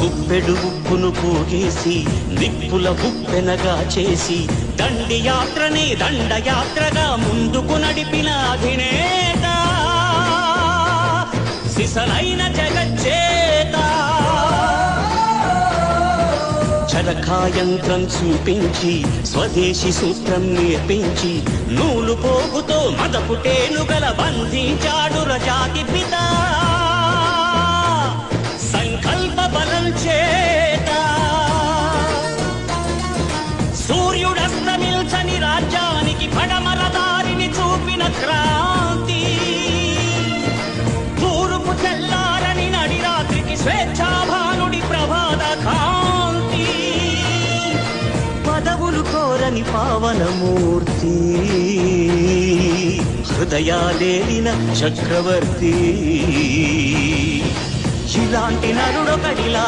గుప్పెడు ఉప్పును పోగేసి నిప్పుల ఉప్పెనగా చేసి దండి యాత్రని దండయాత్రగా ముందుకు నడిపిన అధినేత సిసలైన జగజ్జేత. చరకాయంత్రం చూపించి స్వదేశీ సూత్రం నేర్పించి నూలు పోగుతో మదపుటేనుగల బంధించాడు రజాతి పిత. సంకల్ప బలం చేత సూర్యుడస్తమిల్చని రాజ్యానికి పడమర దారిని చూపిన క్రాంతి. తూర్పు తెల్లారని నడి రాత్రికి స్వేచ్ఛాభానుడి ప్రభాత కాంతి. పదవులు కోరని పావనమూర్తి హృదయాలేలిన చక్రవర్తి. ఇలాంటి నరుడొకడిలా